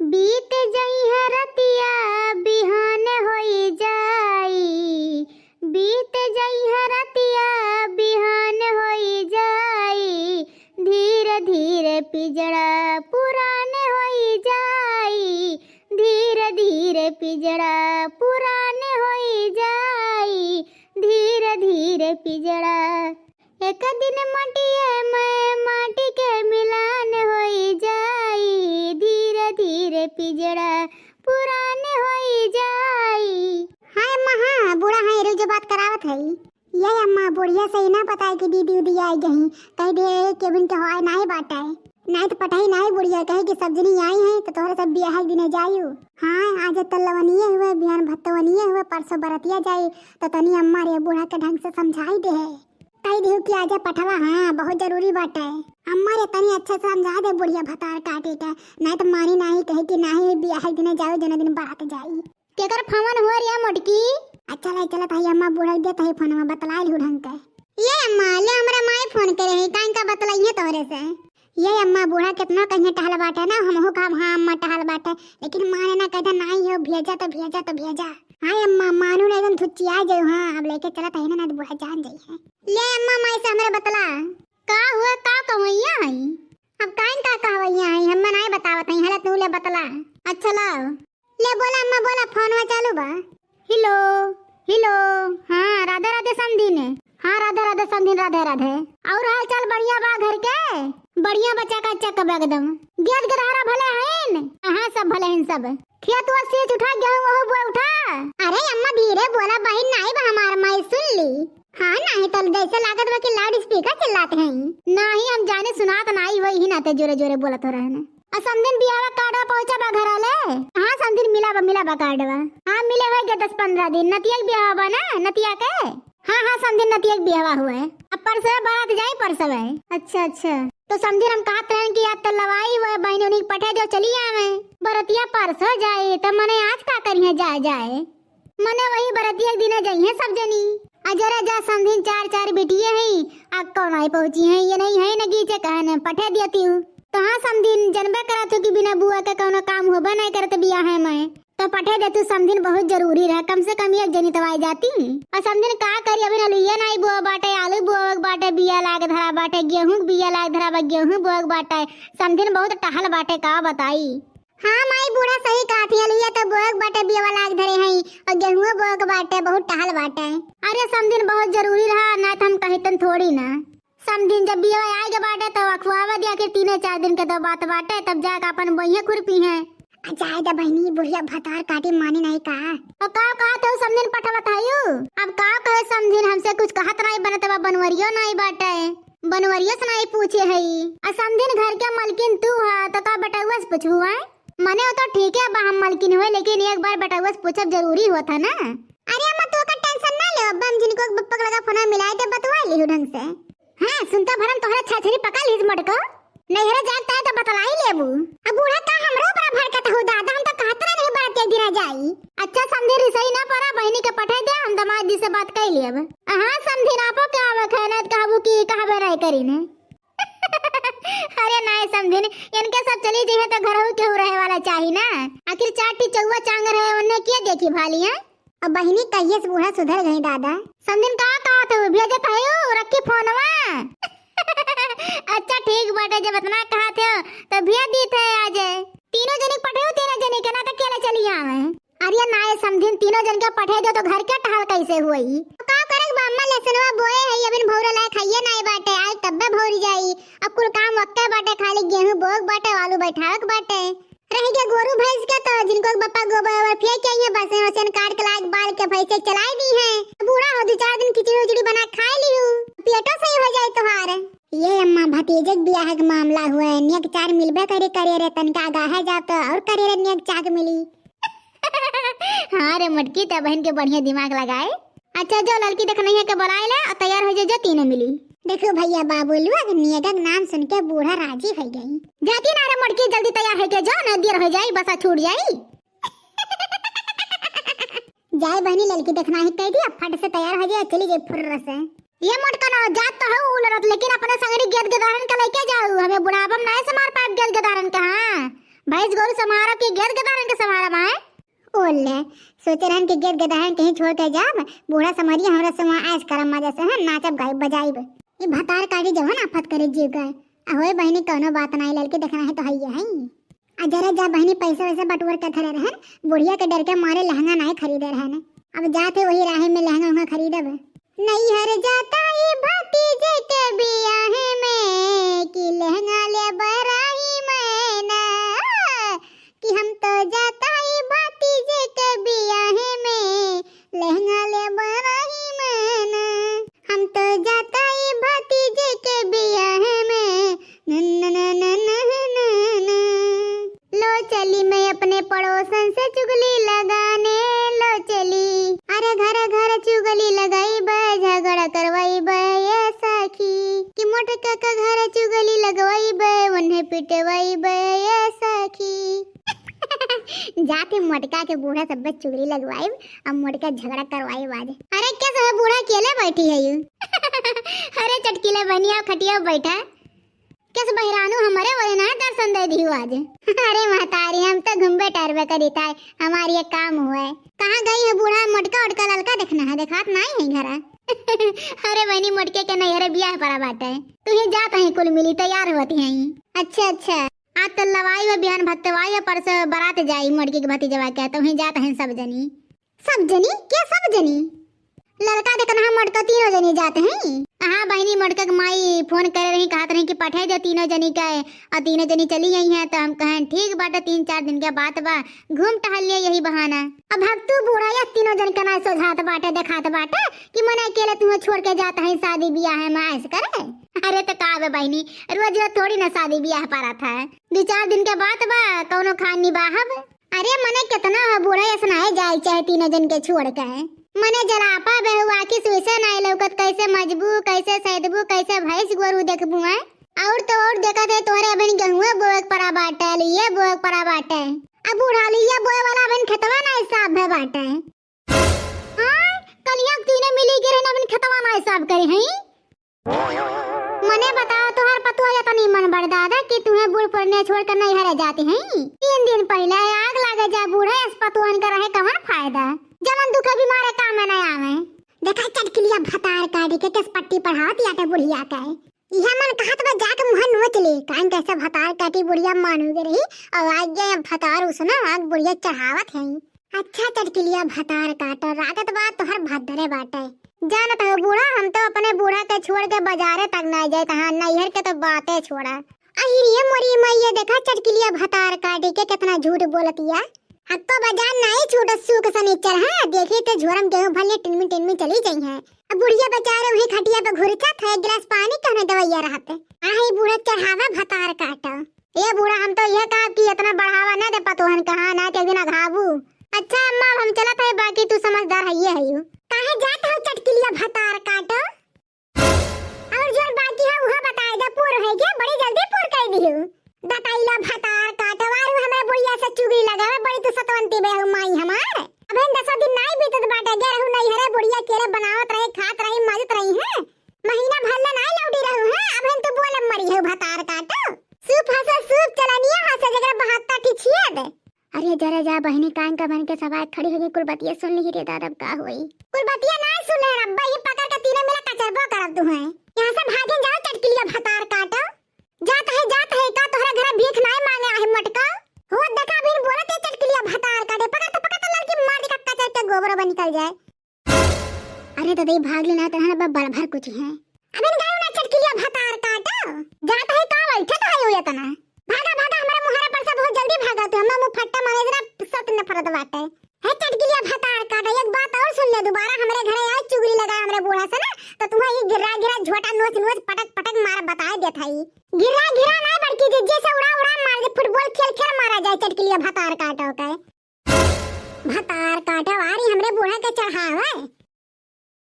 बीत जई है रतिया बिहान होई जाई, बीत जई है रतिया बिहान होई जाई, धीरे धीरे पिजड़ा पुराने होई जाई, धीरे धीरे पिजड़ा पुराने होई जाई, धीरे धीरे पिजड़ा। एक दिन मटिए में माटी के मिलान होई जाई, धीरे धीरे पिजड़ा पुराने होई जाई। हाय अम्मा, हाँ बूढ़ा है रे जो बात करावत है। ये अम्मा बुढ़िया से ना पता है कि दीदी उदी आई गई, कह दे केबिन के हवाई नहीं बाटा है, नहीं तो पटाई नहीं बुढ़िया कहे कि सब जनी आई है तो तोहरे सब बियाह दिने जायू। हाँ आज तल्लवनिए हुए बिहान भत्तवनिए हुए परसों बरतिया जाई तो तनी अम्मा रे बूढ़ा के ढंग से समझाई दे है, कही दे कि आजा पठवा, हाँ बहुत जरूरी बात है। अम्मा रे तनी अच्छा से समझा दे बुढ़िया भतार काटे का, नहीं तो मानी नहीं कहे कि नहीं बियाह दिने जाओ जने दिन बारात जाई। केकर फोन हुआ रे मोटकी? अच्छा ले चला भाई अम्मा बूढ़ा दे तही फोन में बतलाई लू ढंग के। ये अम्मा ले हमरा माई फोन करे है कान का बतलाइए तोहरे से। ये अम्मा बूढ़ा कितना कहीं टहल बाटे ना, हमहु काम हाँ अम्मा टहल बाटे, लेकिन माने ना कहता नहीं हो भेजा तो भेजा तो भेजा। हाय अम्मा मानू ना एकदम थुच्ची आ जाओ, हाँ अब लेके चला तही ना बूढ़ा जान जाई है। ले अम्मा माई से हमरा बतला का हुआ का कहैया है, अब काइन का कहैया है हम नहीं बतावत है, हला तू ले बतला। अच्छा लाओ ले बोला अम्मा बोला फोनवा चालू बा। हेलो हेलो, हाँ राधे राधे समधीन, हाँ राधे राधे समधीन राधे राधे। और हाल चाल बढ़िया बा घर के? बढ़िया बच्चा का चक एकदम गेद गधारा भले हैं? हाँ सब भले हैं सब। खेत व सींच उठा गेहूं वो बुआ उठा। अरे अम्मा धीरे बोला बहन नहीं बा हमार माई सुन ली। हाँ नहीं तो जैसे लागत बा कि लाउड स्पीकर चिल्लाते हैं। नहीं हम जाने सुनात नहीं वही ही ना ते जोरे जोरे बोलत हो रहे हैं। समदिन बियाह कार्डवा पहुंचा बा घर आले? हाँ समदिन मिला बा कार्डवा, हाँ मिले हो गए 10-15 दिन। नतिया के बियाह बा ना नतिया के? हाँ हाँ समदिन नतिया के बियाह हुआ है, अब परसों बारात जाई परसों है। अच्छा अच्छा तो समझे हम कहते हैं कि आज तो लवाई हुआ बहनों ने पठे जो चली आवे, बरतिया परसों जाए तो मने आज का करिए जाए मने वही बरतिया के दिन जाइए सब जनी। अजरा जा समझिन चार बेटिए हैं, अब कौन आई पहुंची है ये नहीं है नगी चे कहने पठे देती हूँ तो हाँ समझिन जनबे करत हो कि बिना बुआ के कोनो काम होबे नहीं करते बियाह है मैं तो पठे दे तू समझिन बहुत जरूरी रहा, कम से कम एक जनी तवाई जाती और समझिन का करी अभी नलुइया नहीं बुआ बाटे, आलू बुआ बाटे, बिया लाग धरा बाटे, गेहूं बिया लाग धरा बा, गेहूं बुआ बाटे, समझिन बहुत टहल बाटे का बताई। हाँ माई बूढ़ा सही कहा थी, अलुइया तो बुआ बाटे बिया लाग धरे हैं और गेहूं बुआ बाटे बहुत टहल बाटे। अरे समझिन बहुत जरूरी रहा ना तो हम कहितन थोड़ी ना। समझिन जब बिया आएगा बाटे तो अखवावा दिया के 3-4 दिन के तो बात बाटे तब जाकर अपन बहिया खुरपी है। जायदा बहनी बुढ़िया भतार काटे माने नहीं कहा और का कहा तो समझिन पठवा थायू। अब का कहे समझिन हमसे कुछ कहत नहीं बनत बा, बनवरियो नहीं बाटे, बनवरियो से नहीं पूछे हई। और समझिन घर के मलकिन तू है तो का बेटुआ से पूछू है? मने हो तो ठीक है बा हम मलकिन हुए लेकिन एक बार बेटुआ से पूछब जरूरी होता ना। अरे अम्मा तू का टेंशन ना ले, अब हम जिनको बप्पा लगा फोन मिलाए दे बतवा ली ढंग से। हां सुनता भरम तोहरा छछरी पका लीज मटको नहरे जाता है तो बतलाई लेबू। अब बूढ़ा का हमरो बड़ा भड़कत हो दादा, हम तो कहत नहीं बात एक दिन जाई। अच्छा समझे रिसई ना पड़ा बहनी के पठे दे हम दामाद जी से बात कर लेब। हां समझे आपो के आवे खैनत कहबू की कहबे नहीं करीने। अरे नहीं समझे इनके सब चली जे तो घर हो के रहे वाला चाहिए ना, आखिर चाटी चौवा चांगर है उन्हें क्या देखी भाली है। अब बहनी कहिए से बूढ़ा सुधर गई दादा। समझिन का कहा तो भेजे थायो रखी फोनवा। अच्छा ठीक बाटे जब इतना कहा थे तो भेज दी थे आज तीनों जनी पठे हो, तीनों जनी के ना तो केले चली आवे। अरे ना ये समझिन तीनों जन के पठे दो तो घर के टहल कैसे हुई? तो का करक बाम्मा लेसनवा बोए है अबिन भौरा लाए खाइए नहीं बाटे आज तब्बे भौरी जाई। अब कुल काम वक्ते बाटे, खाली गेहूं बोग बाटे, आलू बैठाक बाटे, रह गया गोरू भैंस का तो जिनको बप्पा गोबर फेंक के ये बसे वसन काट के लाग बाल के भैंसे चलाई दी है। बूढ़ा हो 2-4 दिन खिचड़ी उचड़ी बना खा लियो पेटो सही हो जाए तोहार। ये अम्मा भतीजे के ब्याह के मामला हुआ है, नेक चार मिलबे करे रे तनका गाहे जा तो और करे रे नेक चाक मिली। हाँ रे मटकी तो बहन के बढ़िया दिमाग लगाए। अच्छा जो लड़की देख नहीं है के बुलाए ले और तैयार हो जाए जो तीनों मिली। देखो भैया बाबूलू अगर नियगा का नाम सुन के बूढ़ा राजी हो गई जाती ना रे मटकी जल्दी तैयार है के जो न देर हो जाए बसा छूट जाए। जाए बहनी लड़की देखना ही कह दी फट से तैयार हो जाए चली गई फुर्र से। ये मटका ना जात तो है उलरत लेकिन अपने संगड़ी गेद गदारन का लेके जाओ, हमें बुढ़ापा में नहीं से मार पाए गेद गदारन का। हां भैंस गोरू समारो के गेद गदारन के समारा माए ओले सोचे रहन के गेद गदारन कहीं छोड़ के जाब बूढ़ा समरिया हमरा समा ऐस करम मजा से है नाचब गायब बजाइब ये भतार काटी जवन आफत करे जीव गए ahoy बहनी कोनो बात नहीं लड़के देखना है तो हइया है अजरा जा बहनी पैसा वैसा बटवर के थरे रहन बुढ़िया के डर के मारे लहंगा नहीं खरीदे रहन अब जाते वही राह में लहंगा उंगा खरीदब नहीं हर जाता ये भतीजे के बियाहे में कि लहंगा ले बराही में ना कि हम तो जाता ये भतीजे के बियाहे में लहंगा ले बराही में ना हम तो जाता ये भतीजे के बियाहे में लो चली मैं अपने पड़ोसन से चुगली लगाने लो चली अरे घर घर चुगली लगाई बे झगड़ा करवाई बे ये सखी कि मोटका का घर चुगली लगवाई बे उन्हें पिटवाई बे ये सखी जाते मोटका के बूढ़ा सब चुगली लगवाई अब मोटका झगड़ा करवाई बाज अरे क्या सब बूढ़ा अकेले बैठी है यू अरे चटकीले बनिया खटिया बैठा किस बहरानू हमारे वही ना दर्शन दे दी आज अरे महतारी हम तो घूमबे टहरबे करीता है हमारी एक काम हुआ है कहाँ गई है बूढ़ा मोटका उटका लड़का देखना है देखात नहीं है घर अरे बहनी मोटके के नैहरे ब्याह पड़ा बाटे तू ही जात है कुल मिली तैयार होती है अच्छा अच्छा आज तो लवाई में बिहान भत्तवाई है परसों बारात जाई मोटकी के भतीजवा के तो ही जात है सब जनी क्या सब जनी लड़का देखना हम मोटका तीनों जनी जाते हैं हाँ बहनी मोटका के माई फोन करे रही कहत रही कि पठाई दे तीनों जनी का और तीनों जनी चली गई हैं तो हम कहें ठीक बाटे 3-4 दिन के बात बा घूम टहल लिया यही बहाना अब भक्तू बूढ़ा या तीनों जन का ना सोझात बाटे देखात बाटे कि मन अकेले तुम्हें छोड़ के जाता है शादी ब्याह है मैं ऐसे करे अरे तो का बे बहनी रोज रोज थोड़ी ना शादी ब्याह पारा था 2-4 दिन के बात बा कौनो खान निबाहब अरे मने कितना बूढ़ा ऐसा जाए चाहे तीनों जन के छोड़ के मने जलापा बहुआ की सुइसे नहीं लौकत कैसे मजबू कैसे सैदबू कैसे भैंस गोरू देखबू है और तो और देखत है तोहरे अबन गेहूं बोएक परा बाटे लिए बोएक परा बाटे अब बूढ़ा लिए बोए वाला अबन खतवा ना हिसाब है बाटे हां कलिया तीने मिली गिरे ना अबन खतवा ना हिसाब करे हैं मने बताओ तोहर पतुआ या तनी मन बड़ दादा कि तुम्हें बूढ़ पड़ने छोड़ कर नहीं हरे जाते हैं 3 दिन पहले आग लागे जा बूढ़े इस पतुअन का रहे कवन फायदा जमन दुख बीमारे काम में नहीं आवे देखा चटकलिया भतार काटी के किस पट्टी पढ़ावत याटे बुढ़िया का यह मन कहत बा जाके मुंह नोच ले कान कैसे भतार काटी बुढ़िया मानूगे रही और आज ये भतार उसना आग बुढ़िया चढ़ावत है अच्छा चटकलिया भतार काटो रागत बात तो हर भद्दरे बाटे जानत हो बूढ़ा हम तो अपने बूढ़ा के छोड़ के बाजारे तक ना जाए कहां नैहर के तो बातें छोड़ा अहिरिये मोरी मैया देखा चटकलिया भतार काटी के कितना झूठ बोलतिया अब तो बाजार नहीं छूट सूख सनीचर है देखे तो झोरम गेहूं भले टिनमी चली गई है अब बुढ़िया बेचारे वही खटिया पे घुरचा था एक गिलास पानी कहने दवैया रहते आही बूढ़ा चढ़ावा भतार काटा ये बूढ़ा हम तो यह कहा कि इतना बढ़ावा ना दे पतोहन कहा ना के बिना घाबू अच्छा अम्मा हम चला था बाकी तू समझदार है ये है यू काहे जात हो चटकलिया भतार काटो और जो बाकी है वह बताए दे पूर है क्या बड़ी जल्दी पूर कर दियो बताइला भतार काटो वारू हमें बुढ़िया से चुगली लगावे बड़ी तो सतवंती बेहू माई हमार अबे 10 दिन नहीं बीतत बाटे गे रहू नहीं हरे बुढ़िया केरे बनावत रही खात रही मजत रही है महीना भर ले नहीं लौटी रहू है अबे तू बोले मरी है भतार काटो सूप हसे सूप चलनिया हसे जगह 72 ठिछिए दे अरे जरा जा बहनी कान का बन के सवार खड़ी हो गई कुलबतिया सुन ली रे दादा का होई कुलबतिया नहीं सुन ले रब्बा ये पकड़ के तीने मेरा कचरबो करब तू है यहां से भागे जाओ चटकलिया भतार काटो जात है का तोहरा घर भीख नहीं मांगे आहे मटका हो देखा बिन बोलत है चटकलिया भतार काटे पकड़ लड़की मार दे कच्चा के गोबर बन निकल जाए अरे तो दे भाग लेना तहरा बड़ भर कुछ है अबे गायो ना चटकलिया भतार काटो जात है का बैठे तो है तना भागा हमारे मुहारे पर से बहुत जल्दी भागा तू हम मुंह फट्टा मारे जरा सत न फरद बाटे है चटकलिया भतार काटा एक बात और सुन ले दोबारा हमारे घरे आए चुगली लगा हमरे बूढ़ा से ना तो तुम्हें ये गिरा झोटा नोच पटक मार बताए देत हई गिरा नहीं बड़की जी जैसे उड़ा मार दे फुटबॉल खेल मारा जाए चटकलिया भतार काटो के भतार काटो आरी हमरे बूढ़ा के चढ़ावे